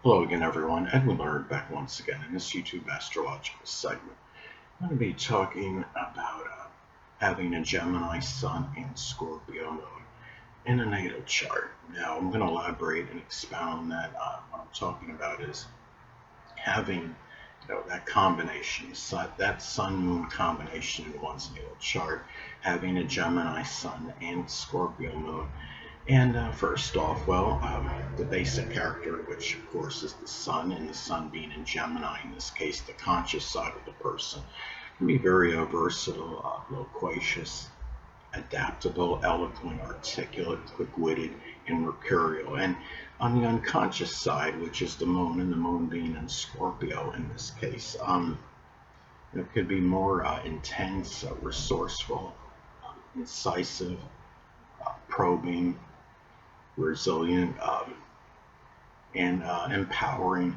Hello again, everyone. Edwin Learnard back once again in this YouTube astrological segment. I'm going to be talking about having a Gemini Sun and Scorpio Moon in a natal chart. Now, I'm going to elaborate and expound on that. What I'm talking about is having that combination, that Sun-Moon combination in one's natal chart, having a Gemini Sun and Scorpio Moon. And first off, the basic character, which of course is the Sun, and the Sun being in Gemini, in this case, the conscious side of the person, can be very versatile, loquacious, adaptable, eloquent, articulate, quick-witted, and mercurial. And on the unconscious side, which is the Moon, and the Moon being in Scorpio in this case, it could be more intense, resourceful, incisive, probing, resilient, and empowering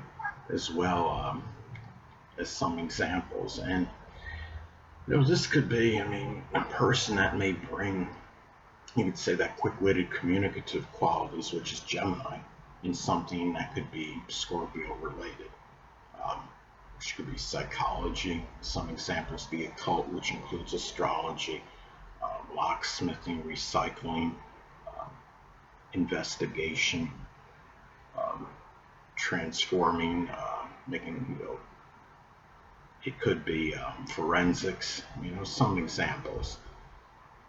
as well, as some examples. And this could be, a person that may bring, you could say, that quick-witted, communicative qualities, which is Gemini, in something that could be Scorpio related, which could be psychology. Some examples: the occult, which includes astrology, locksmithing, recycling, investigation, transforming, making, it could be forensics, some examples.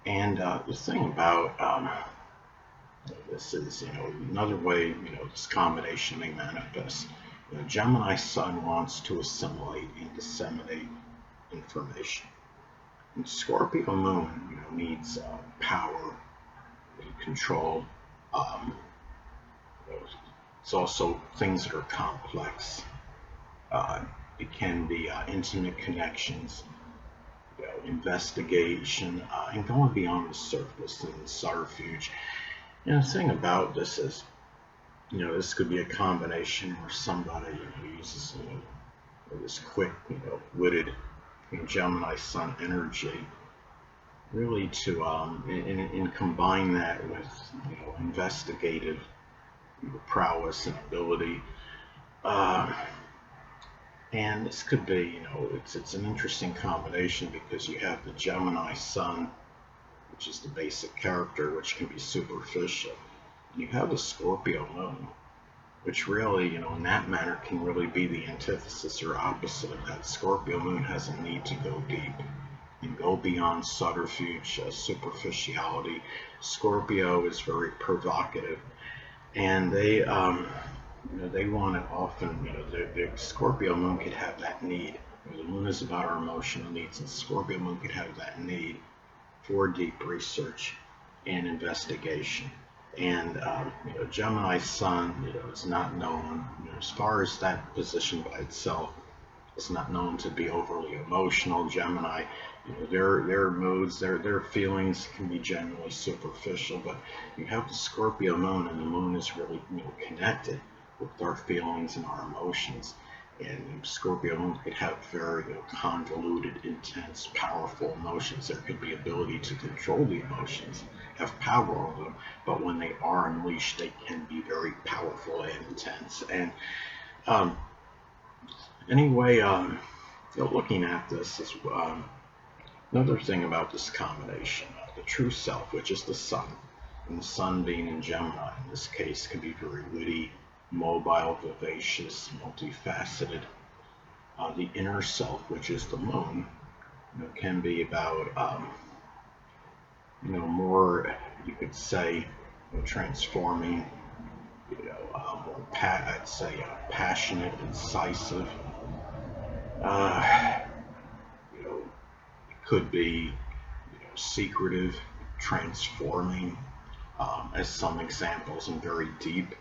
And the thing about this is, another way, this combination may manifest. Gemini Sun wants to assimilate and disseminate information. And Scorpio Moon, needs power and control. It's also things that are complex. It can be intimate connections, investigation, and going beyond the surface and subterfuge. The thing about this is, this could be a combination where somebody uses this quick, witted Gemini Sun energy, really to and combine that with investigative prowess and ability. And this could be, it's an interesting combination because you have the Gemini Sun, which is the basic character, which can be superficial. And you have the Scorpio Moon, which really, in that manner, can really be the antithesis or opposite of that. Scorpio Moon has a need to go deep and go beyond subterfuge, superficiality. Scorpio is very provocative, and they want to often, the Scorpio Moon could have that need. The Moon is about our emotional needs, and Scorpio Moon could have that need for deep research and investigation. And Gemini Sun, is not known, as far as that position by itself, is not known to be overly emotional. Gemini, their moods, their feelings can be generally superficial, but you have the Scorpio Moon, and the Moon is really, connected with our feelings and our emotions. And Scorpio Moon could have very convoluted, intense, powerful emotions. There could be ability to control the emotions, have power over them, but when they are unleashed, they can be very powerful and intense. And anyway, looking at this is another thing about this combination. The true self, which is the Sun, and the Sun being in Gemini in this case, can be very witty, mobile, vivacious, multifaceted. The inner self, which is the Moon, can be about more, you could say, transforming, I'd say passionate, incisive. It could be secretive, transforming, as some examples, and very deep.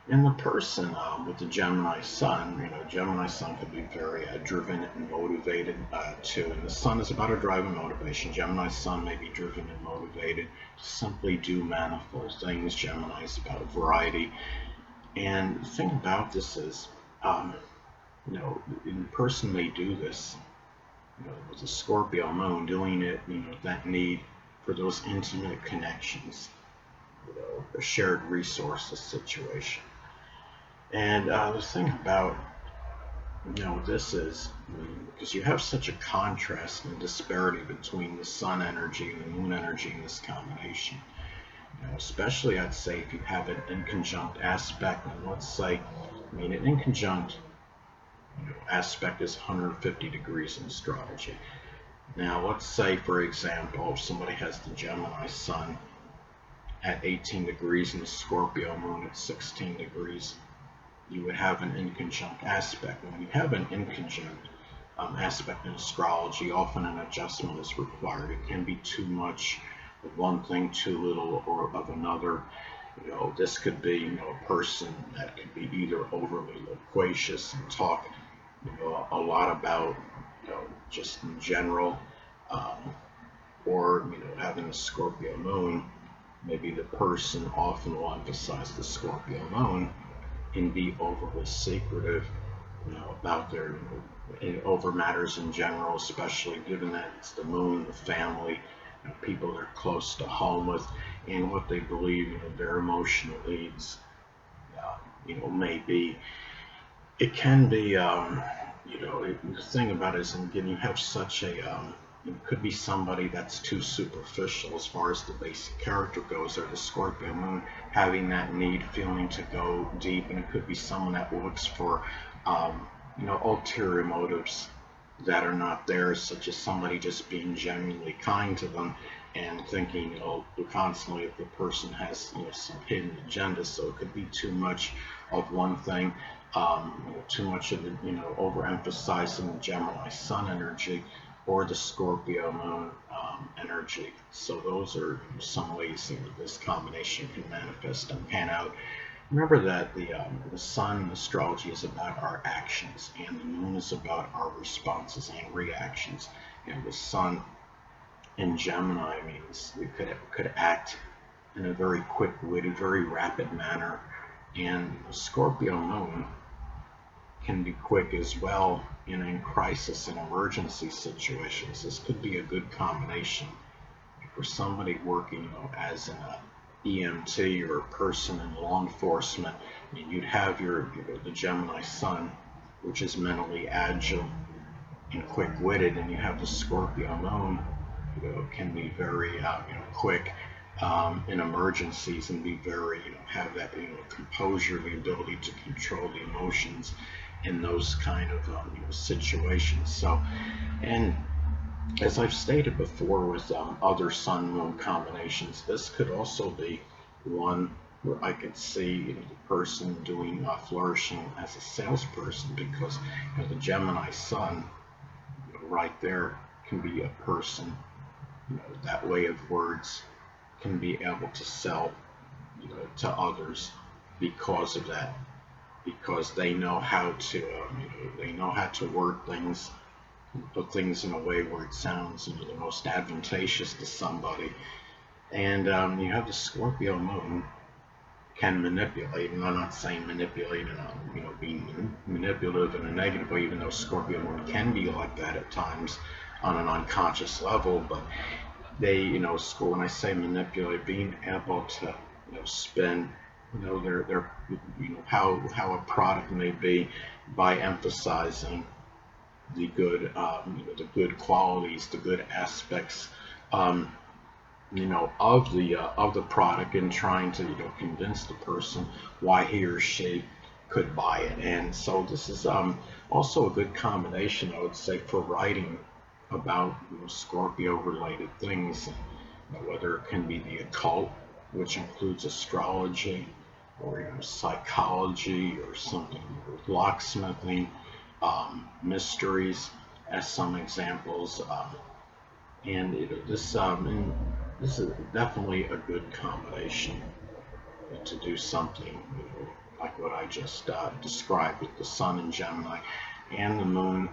And the person with the Gemini Sun, Gemini Sun could be very driven and motivated too. And the Sun is about a drive and motivation. Gemini Sun may be driven and motivated to simply do manifold things. Gemini is about variety. And the thing about this is, the person may do this, with the Scorpio Moon, doing it, that need for those intimate connections, a shared resources situation. And the thing about this is, because you have such a contrast and disparity between the sun energy and the moon energy in this combination. Especially I'd say if you have an inconjunct aspect, and let's say, an inconjunct aspect is 150 degrees in astrology. Now, let's say, for example, if somebody has the Gemini sun at 18 degrees and the Scorpio moon at 16 degrees, you would have an inconjunct aspect. And when you have an inconjunct aspect in astrology, often an adjustment is required. It can be too much of one thing, too little or of another. This could be a person that could be either overly loquacious and talk a lot about just in general, or having a Scorpio moon. Maybe the person often will emphasize the Scorpio moon and be overly secretive, about their over matters in general, especially given that it's the moon, the family, people they're close to home with, and what they believe their emotional needs, may be. It can be, the thing about it is, again, you have such a, it could be somebody that's too superficial as far as the basic character goes, or the Scorpio moon having that need, feeling to go deep, and it could be someone that looks for, ulterior motives that are not theirs, such as somebody just being genuinely kind to them and thinking, constantly if the person has, some hidden agenda. So it could be too much of one thing, too much of the, overemphasizing the Gemini sun energy or the Scorpio moon energy. So those are some ways this combination can manifest and pan out. Remember that the sun in astrology is about our actions, and the moon is about our responses and reactions. The sun in Gemini means we could act in a very quick-witted, very rapid manner, and the Scorpio moon can be quick as well in crisis and emergency situations. This could be a good combination for somebody working as an EMT or a person in law enforcement. You'd have the Gemini sun, which is mentally agile and quick-witted, and you have the Scorpio moon, can be very quick in emergencies and be very have that composure, the ability to control the emotions in those kind of situations. So, and as I've stated before with other sun-moon combinations, this could also be one where I could see the person doing flourishing as a salesperson, because the Gemini sun right there can be a person, that way of words can be able to sell to others because of that, because they know how to word things, put things in a way where it sounds the most advantageous to somebody. And you have the Scorpio moon can manipulate, and I'm not saying manipulate and being manipulative in a negative way, even though Scorpio moon can be like that at times on an unconscious level. But they, when I say manipulate, being able to spin their how a product may be by emphasizing the good, the good qualities, the good aspects, of the product, and trying to convince the person why he or she could buy it. And so this is also a good combination, I would say, for writing about Scorpio-related things, whether it can be the occult, which includes astrology, or psychology, or something with locksmithing, mysteries, as some examples. And this is definitely a good combination to do something like what I just described, with the sun in Gemini and the moon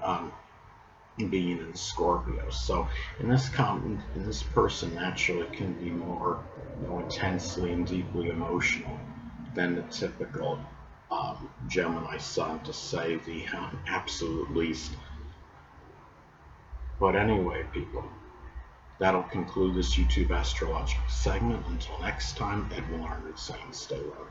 being in Scorpio. So in this person naturally can be more intensely and deeply emotional than the typical Gemini sun, to say the absolute least. But anyway, people, that'll conclude this YouTube astrological segment. Until next time, Edwin Learnard saying stay well.